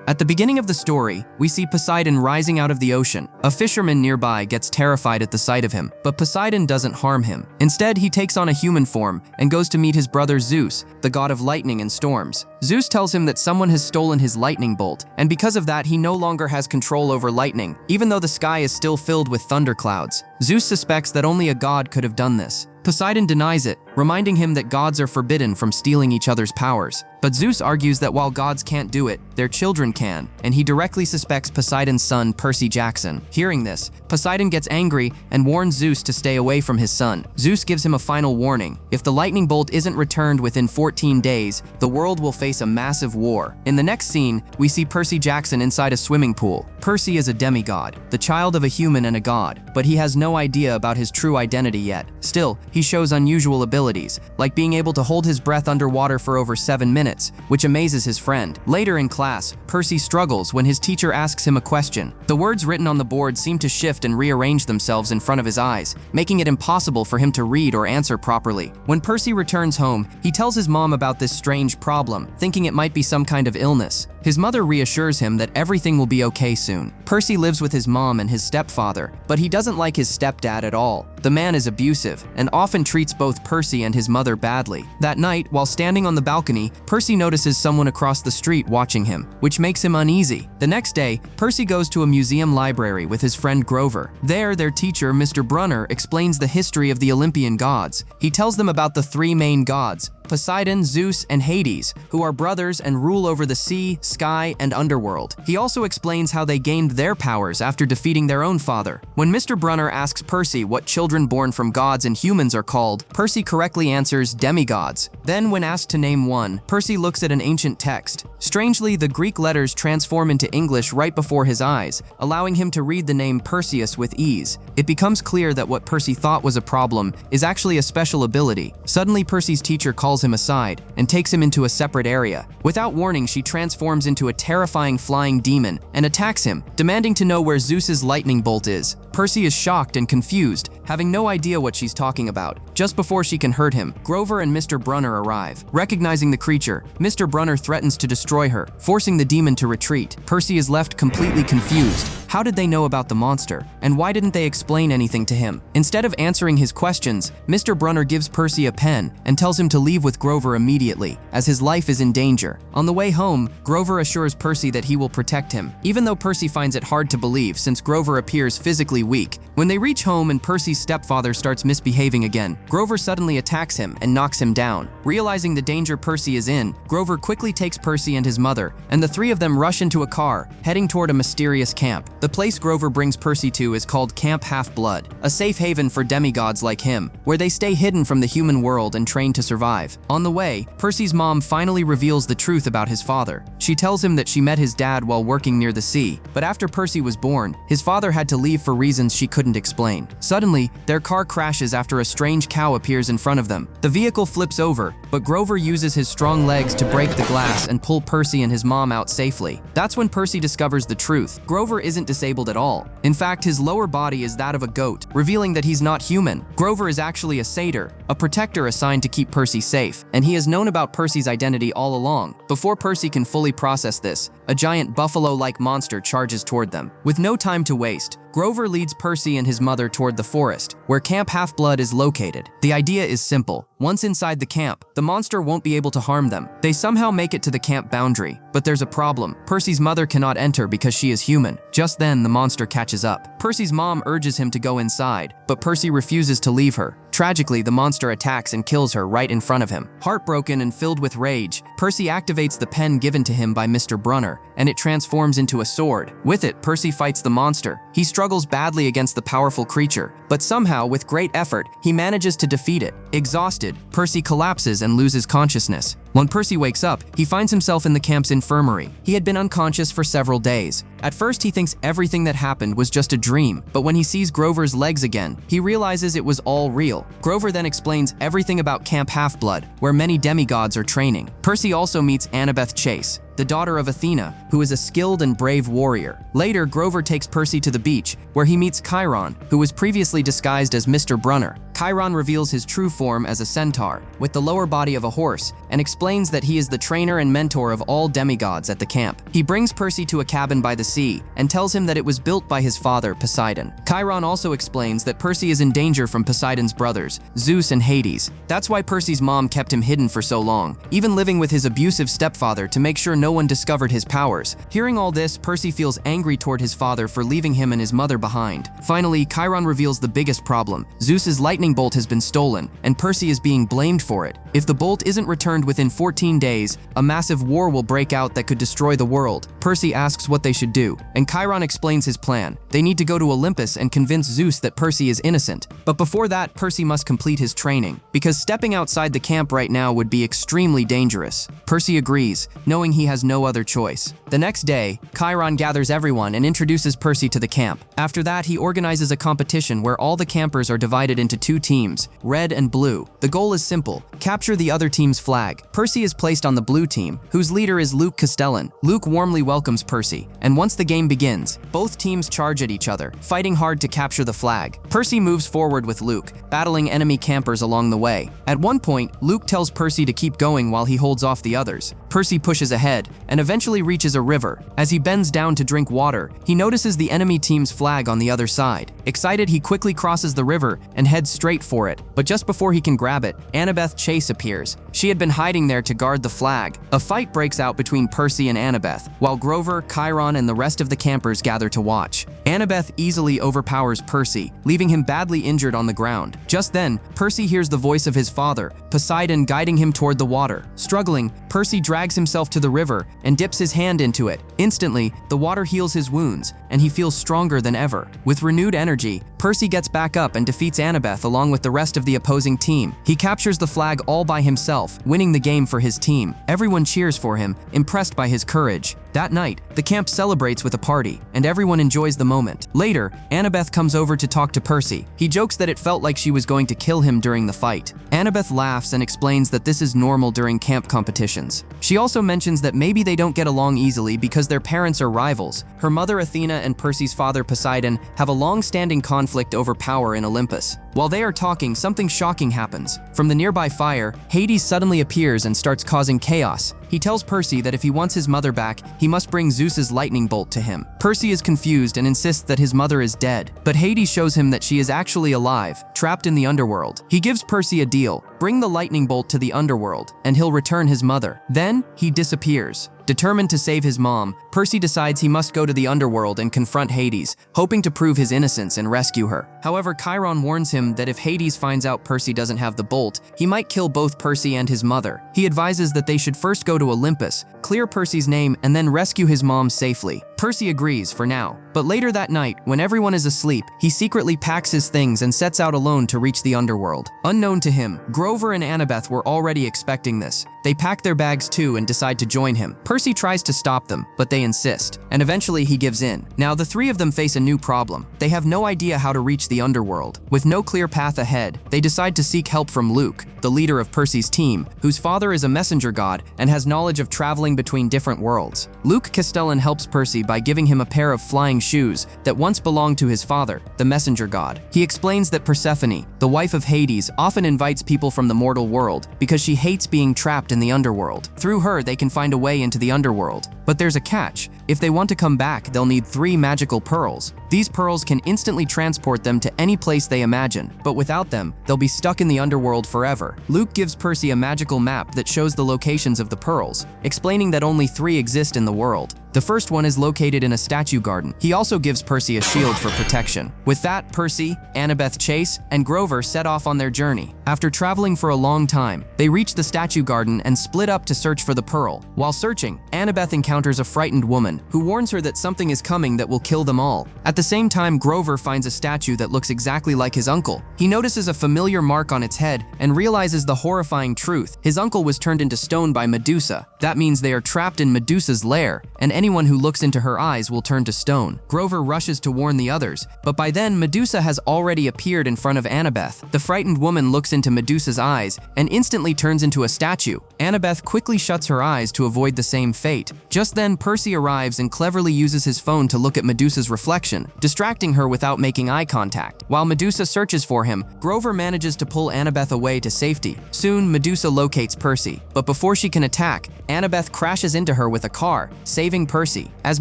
At the beginning of the story, we see Poseidon rising out of the ocean. A fisherman nearby gets terrified at the sight of him, but Poseidon doesn't harm him. Instead, he takes on a human form and goes to meet his brother Zeus, the god of lightning and storms. Zeus tells him that someone has stolen his lightning bolt, and because of that, he no longer has control over lightning, even though the sky is still filled with thunderclouds. Zeus suspects that only a god could have done this. Poseidon denies it, reminding him that gods are forbidden from stealing each other's powers. But Zeus argues that while gods can't do it, their children can, and he directly suspects Poseidon's son, Percy Jackson. Hearing this, Poseidon gets angry and warns Zeus to stay away from his son. Zeus gives him a final warning. If the lightning bolt isn't returned within 14 days, the world will face a massive war. In the next scene, we see Percy Jackson inside a swimming pool. Percy is a demigod, the child of a human and a god, but he has no idea about his true identity yet. Still, he shows unusual abilities, like being able to hold his breath underwater for over 7 minutes, which amazes his friend. Later in class, Percy struggles when his teacher asks him a question. The words written on the board seem to shift and rearrange themselves in front of his eyes, making it impossible for him to read or answer properly. When Percy returns home, he tells his mom about this strange problem, thinking it might be some kind of illness. His mother reassures him that everything will be okay soon. Percy lives with his mom and his stepfather, but he doesn't like his stepdad at all. The man is abusive and often treats both Percy and his mother badly. That night, while standing on the balcony, Percy notices someone across the street watching him, which makes him uneasy. The next day, Percy goes to a museum library with his friend Grover. There, their teacher, Mr. Brunner, explains the history of the Olympian gods. He tells them about the 3 main gods: Poseidon, Zeus, and Hades, who are brothers and rule over the sea, sky, and underworld. He also explains how they gained their powers after defeating their own father. When Mr. Brunner asks Percy what children born from gods and humans are called, Percy correctly answers demigods. Then, when asked to name one, Percy looks at an ancient text. Strangely, the Greek letters transform into English right before his eyes, allowing him to read the name Perseus with ease. It becomes clear that what Percy thought was a problem is actually a special ability. Suddenly, Percy's teacher calls him aside and takes him into a separate area. Without warning, she transforms into a terrifying flying demon and attacks him, demanding to know where Zeus's lightning bolt is. Percy is shocked and confused, having no idea what she's talking about. Just before she can hurt him, Grover and Mr. Brunner arrive. Recognizing the creature, Mr. Brunner threatens to destroy her, forcing the demon to retreat. Percy is left completely confused. How did they know about the monster? And why didn't they explain anything to him? Instead of answering his questions, Mr. Brunner gives Percy a pen and tells him to leave with Grover immediately, as his life is in danger. On the way home, Grover assures Percy that he will protect him, even though Percy finds it hard to believe since Grover appears physically weak. When they reach home and Percy's stepfather starts misbehaving again, Grover suddenly attacks him and knocks him down. Realizing the danger Percy is in, Grover quickly takes Percy and his mother, and the 3 of them rush into a car, heading toward a mysterious camp. The place Grover brings Percy to is called Camp Half-Blood, a safe haven for demigods like him, where they stay hidden from the human world and train to survive. On the way, Percy's mom finally reveals the truth about his father. She tells him that she met his dad while working near the sea, but after Percy was born, his father had to leave for reasons she couldn't explain. Suddenly, their car crashes after a strange cow appears in front of them. The vehicle flips over, but Grover uses his strong legs to break the glass and pull Percy and his mom out safely. That's when Percy discovers the truth. Grover isn't disabled at all. In fact, his lower body is that of a goat, revealing that he's not human. Grover is actually a satyr, a protector assigned to keep Percy safe, and he has known about Percy's identity all along. Before Percy can fully process this, a giant buffalo-like monster charges toward them. With no time to waste, Grover leads Percy and his mother toward the forest, where Camp Half-Blood is located. The idea is simple. Once inside the camp, the monster won't be able to harm them. They somehow make it to the camp boundary, but there's a problem. Percy's mother cannot enter because she is human. Just then, the monster catches up. Percy's mom urges him to go inside, but Percy refuses to leave her. Tragically, the monster attacks and kills her right in front of him. Heartbroken and filled with rage, Percy activates the pen given to him by Mr. Brunner, and it transforms into a sword. With it, Percy fights the monster. He struggles badly against the powerful creature, but somehow, with great effort, he manages to defeat it. Exhausted, Percy collapses and loses consciousness. When Percy wakes up, he finds himself in the camp's infirmary. He had been unconscious for several days. At first, he thinks everything that happened was just a dream, but when he sees Grover's legs again, he realizes it was all real. Grover then explains everything about Camp Half-Blood, where many demigods are training. Percy also meets Annabeth Chase, the daughter of Athena, who is a skilled and brave warrior. Later, Grover takes Percy to the beach, where he meets Chiron, who was previously disguised as Mr. Brunner. Chiron reveals his true form as a centaur, with the lower body of a horse, and explains that he is the trainer and mentor of all demigods at the camp. He brings Percy to a cabin by the sea, and tells him that it was built by his father, Poseidon. Chiron also explains that Percy is in danger from Poseidon's brothers, Zeus and Hades. That's why Percy's mom kept him hidden for so long, even living with his abusive stepfather to make sure no one discovered his powers. Hearing all this, Percy feels angry toward his father for leaving him and his mother behind. Finally, Chiron reveals the biggest problem. Zeus's lightning bolt has been stolen, and Percy is being blamed for it. If the bolt isn't returned within 14 days, a massive war will break out that could destroy the world. Percy asks what they should do, and Chiron explains his plan. They need to go to Olympus and convince Zeus that Percy is innocent. But before that, Percy must complete his training, because stepping outside the camp right now would be extremely dangerous. Percy agrees, knowing he has no other choice. The next day, Chiron gathers everyone and introduces Percy to the camp. After that, he organizes a competition where all the campers are divided into 2 teams, red and blue. The goal is simple: capture the other team's flag. Percy is placed on the blue team, whose leader is Luke Castellan. Luke warmly welcomes Percy, and once the game begins, both teams charge at each other, fighting hard to capture the flag. Percy moves forward with Luke, battling enemy campers along the way. At one point, Luke tells Percy to keep going while he holds off the others. Percy pushes ahead, and eventually reaches a river. As he bends down to drink water, he notices the enemy team's flag on the other side. Excited, he quickly crosses the river and heads straight for it. But just before he can grab it, Annabeth Chase appears. She had been hiding there to guard the flag. A fight breaks out between Percy and Annabeth, while Grover, Chiron, and the rest of the campers gather to watch. Annabeth easily overpowers Percy, leaving him badly injured on the ground. Just then, Percy hears the voice of his father, Poseidon, guiding him toward the water. Struggling, Percy drags himself to the river and dips his hand into it. Instantly, the water heals his wounds, and he feels stronger than ever. With renewed energy, Percy gets back up and defeats Annabeth along with the rest of the opposing team. He captures the flag all by himself, winning the game for his team. Everyone cheers for him, impressed by his courage. That night, the camp celebrates with a party, and everyone enjoys the moment. Later, Annabeth comes over to talk to Percy. He jokes that it felt like she was going to kill him during the fight. Annabeth laughs and explains that this is normal during camp competitions. She also mentions that maybe they don't get along easily because their parents are rivals. Her mother Athena and Percy's father Poseidon have a long-standing conflict over power in Olympus. While they are talking, something shocking happens. From the nearby fire, Hades suddenly appears and starts causing chaos. He tells Percy that if he wants his mother back, he must bring Zeus's lightning bolt to him. Percy is confused and insists that his mother is dead, but Hades shows him that she is actually alive, trapped in the underworld. He gives Percy a deal: bring the lightning bolt to the underworld, and he'll return his mother. Then, he disappears. Determined to save his mom, Percy decides he must go to the underworld and confront Hades, hoping to prove his innocence and rescue her. However, Chiron warns him that if Hades finds out Percy doesn't have the bolt, he might kill both Percy and his mother. He advises that they should first go to Olympus, clear Percy's name, and then rescue his mom safely. Percy agrees for now, but later that night, when everyone is asleep, he secretly packs his things and sets out alone to reach the underworld. Unknown to him, Grover and Annabeth were already expecting this. They pack their bags too and decide to join him. Percy tries to stop them, but they insist, and eventually he gives in. Now the three of them face a new problem. They have no idea how to reach the underworld. With no clear path ahead, they decide to seek help from Luke, the leader of Percy's team, whose father is a messenger god and has knowledge of traveling between different worlds. Luke Castellan helps Percy by giving him a pair of flying shoes that once belonged to his father, the messenger god. He explains that Persephone, the wife of Hades, often invites people from the mortal world because she hates being trapped in the underworld. Through her, they can find a way into the underworld. But there's a catch. If they want to come back, they'll need 3 magical pearls. These pearls can instantly transport them to any place they imagine, but without them, they'll be stuck in the underworld forever. Luke gives Percy a magical map that shows the locations of the pearls, explaining that only 3 exist in the world. The first one is located in a statue garden. He also gives Percy a shield for protection. With that, Percy, Annabeth Chase, and Grover set off on their journey. After traveling for a long time, they reach the statue garden and split up to search for the pearl. While searching, Annabeth encounters a frightened woman who warns her that something is coming that will kill them all. At the the same time, Grover finds a statue that looks exactly like his uncle. He notices a familiar mark on its head and realizes the horrifying truth. His uncle was turned into stone by Medusa. That means they are trapped in Medusa's lair, and anyone who looks into her eyes will turn to stone. Grover rushes to warn the others, but by then Medusa has already appeared in front of Annabeth. The frightened woman looks into Medusa's eyes and instantly turns into a statue. Annabeth quickly shuts her eyes to avoid the same fate. Just then, Percy arrives and cleverly uses his phone to look at Medusa's reflection, distracting her without making eye contact. While Medusa searches for him, Grover manages to pull Annabeth away to safety. Soon, Medusa locates Percy, but before she can attack, Annabeth crashes into her with a car, saving Percy. As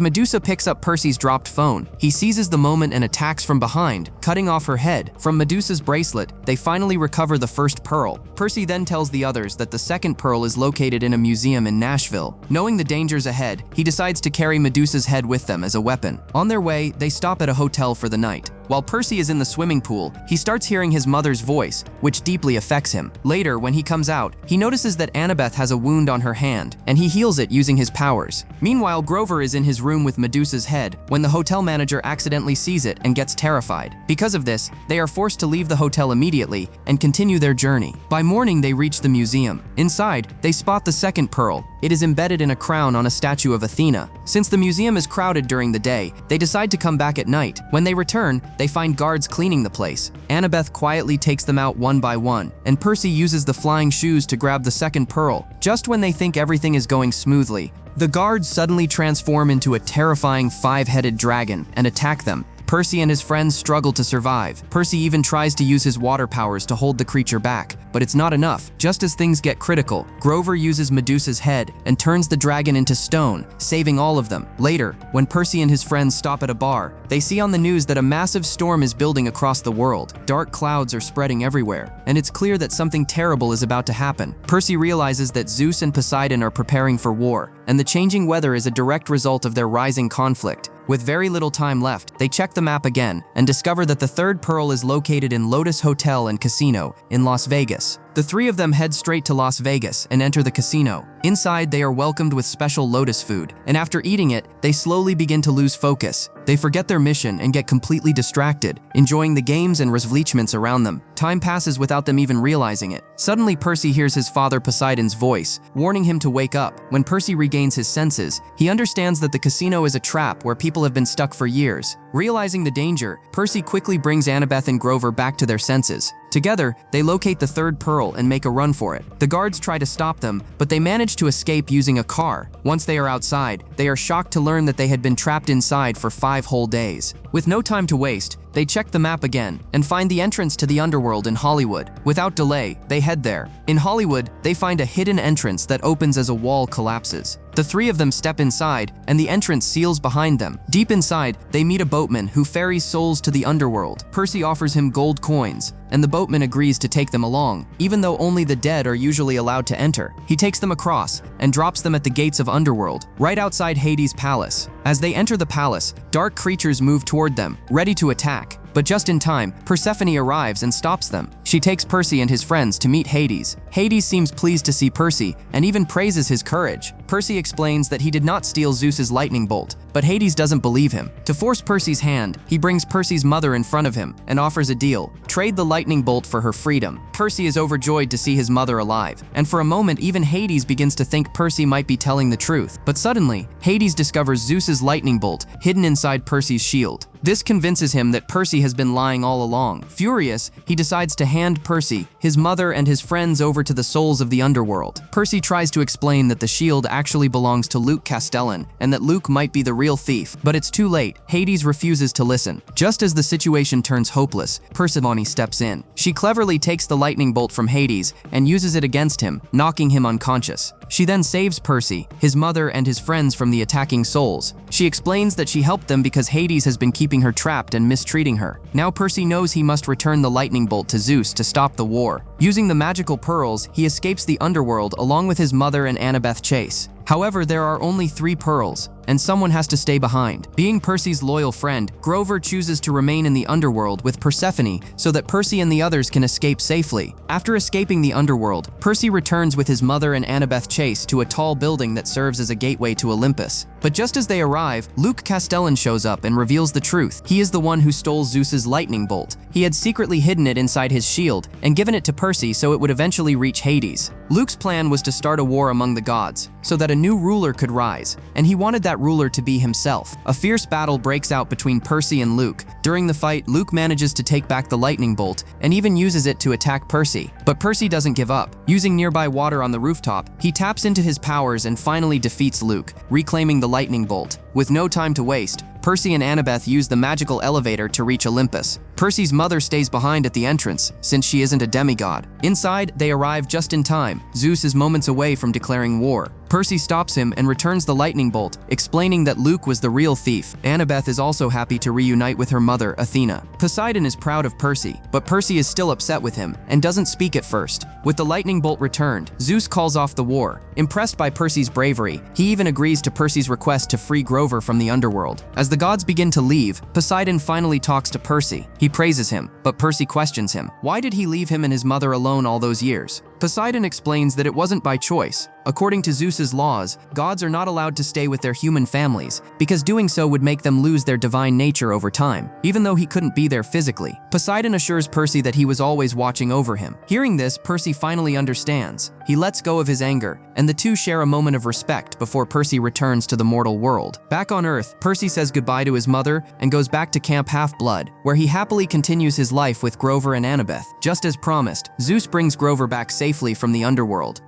Medusa picks up Percy's dropped phone, he seizes the moment and attacks from behind, cutting off her head. From Medusa's bracelet, they finally recover the first pearl. Percy then tells the others that the second pearl is located in a museum in Nashville. Knowing the dangers ahead, he decides to carry Medusa's head with them as a weapon. On their way, they stop at a hotel for the night. While Percy is in the swimming pool, he starts hearing his mother's voice, which deeply affects him. Later, when he comes out, he notices that Annabeth has a wound on her hand, and he heals it using his powers. Meanwhile, Grover is in his room with Medusa's head when the hotel manager accidentally sees it and gets terrified. Because of this, they are forced to leave the hotel immediately and continue their journey. By morning, they reach the museum. Inside, they spot the second pearl. It is embedded in a crown on a statue of Athena. Since the museum is crowded during the day, they decide to come back at night. When they return, they find guards cleaning the place. Annabeth quietly takes them out one by one, and Percy uses the flying shoes to grab the second pearl. Just when they think everything is going smoothly, the guards suddenly transform into a terrifying five-headed dragon and attack them. Percy and his friends struggle to survive. Percy even tries to use his water powers to hold the creature back, but it's not enough. Just as things get critical, Grover uses Medusa's head and turns the dragon into stone, saving all of them. Later, when Percy and his friends stop at a bar, they see on the news that a massive storm is building across the world. Dark clouds are spreading everywhere, and it's clear that something terrible is about to happen. Percy realizes that Zeus and Poseidon are preparing for war, and the changing weather is a direct result of their rising conflict. With very little time left, they check the map again and discover that the third pearl is located in Lotus Hotel and Casino in Las Vegas. The three of them head straight to Las Vegas and enter the casino. Inside, they are welcomed with special lotus food, and after eating it, they slowly begin to lose focus. They forget their mission and get completely distracted, enjoying the games and развлечения around them. Time passes without them even realizing it. Suddenly, Percy hears his father Poseidon's voice, warning him to wake up. When Percy regains his senses, he understands that the casino is a trap where people have been stuck for years. Realizing the danger, Percy quickly brings Annabeth and Grover back to their senses. Together, they locate the third pearl and make a run for it. The guards try to stop them, but they manage to escape using a car. Once they are outside, they are shocked to learn that they had been trapped inside for 5 whole days. With no time to waste, they check the map again and find the entrance to the underworld in Hollywood. Without delay, they head there. In Hollywood, they find a hidden entrance that opens as a wall collapses. The three of them step inside, and the entrance seals behind them. Deep inside, they meet a boatman who ferries souls to the underworld. Percy offers him gold coins, and the boatman agrees to take them along, even though only the dead are usually allowed to enter. He takes them across and drops them at the gates of Underworld, right outside Hades' palace. As they enter the palace, dark creatures move toward them, ready to attack. But just in time, Persephone arrives and stops them. She takes Percy and his friends to meet Hades. Hades seems pleased to see Percy and even praises his courage. Percy explains that he did not steal Zeus's lightning bolt, but Hades doesn't believe him. To force Percy's hand, he brings Percy's mother in front of him and offers a deal: trade the lightning bolt for her freedom. Percy is overjoyed to see his mother alive, and for a moment even Hades begins to think Percy might be telling the truth. But suddenly, Hades discovers Zeus's lightning bolt hidden inside Percy's shield. This convinces him that Percy has been lying all along. Furious, he decides to hand Percy, his mother, and his friends over to the souls of the underworld. Percy tries to explain that the shield actually belongs to Luke Castellan and that Luke might be the real thief, but it's too late. Hades refuses to listen. Just as the situation turns hopeless, Persephone steps in. She cleverly takes the lightning bolt from Hades and uses it against him, knocking him unconscious. She then saves Percy, his mother, and his friends from the attacking souls. She explains that she helped them because Hades has been keeping her trapped and mistreating her. Now Percy knows he must return the lightning bolt to Zeus to stop the war. Using the magical pearls, he escapes the underworld along with his mother and Annabeth Chase. However, there are only 3 pearls, and someone has to stay behind. Being Percy's loyal friend, Grover chooses to remain in the underworld with Persephone so that Percy and the others can escape safely. After escaping the underworld, Percy returns with his mother and Annabeth Chase to a tall building that serves as a gateway to Olympus. But just as they arrive, Luke Castellan shows up and reveals the truth. He is the one who stole Zeus's lightning bolt. He had secretly hidden it inside his shield and given it to Percy so it would eventually reach Hades. Luke's plan was to start a war among the gods so that a new ruler could rise, and he wanted that ruler to be himself. A fierce battle breaks out between Percy and Luke. During the fight, Luke manages to take back the lightning bolt and even uses it to attack Percy. But Percy doesn't give up. Using nearby water on the rooftop, he taps into his powers and finally defeats Luke, reclaiming the lightning bolt. With no time to waste, Percy and Annabeth use the magical elevator to reach Olympus. Percy's mother stays behind at the entrance, since she isn't a demigod. Inside, they arrive just in time. Zeus is moments away from declaring war. Percy stops him and returns the lightning bolt, explaining that Luke was the real thief. Annabeth is also happy to reunite with her mother, Athena. Poseidon is proud of Percy, but Percy is still upset with him and doesn't speak at first. With the lightning bolt returned, Zeus calls off the war. Impressed by Percy's bravery, he even agrees to Percy's request to free Grover from the underworld. As the gods begin to leave, Poseidon finally talks to Percy. He praises him, but Percy questions him. Why did he leave him and his mother alone all those years? Poseidon explains that it wasn't by choice. According to Zeus's laws, gods are not allowed to stay with their human families because doing so would make them lose their divine nature over time, even though he couldn't be there physically. Poseidon assures Percy that he was always watching over him. Hearing this, Percy finally understands. He lets go of his anger, and the two share a moment of respect before Percy returns to the mortal world. Back on Earth, Percy says goodbye to his mother and goes back to Camp Half-Blood, where he happily continues his life with Grover and Annabeth. Just as promised, Zeus brings Grover back safely from the underworld.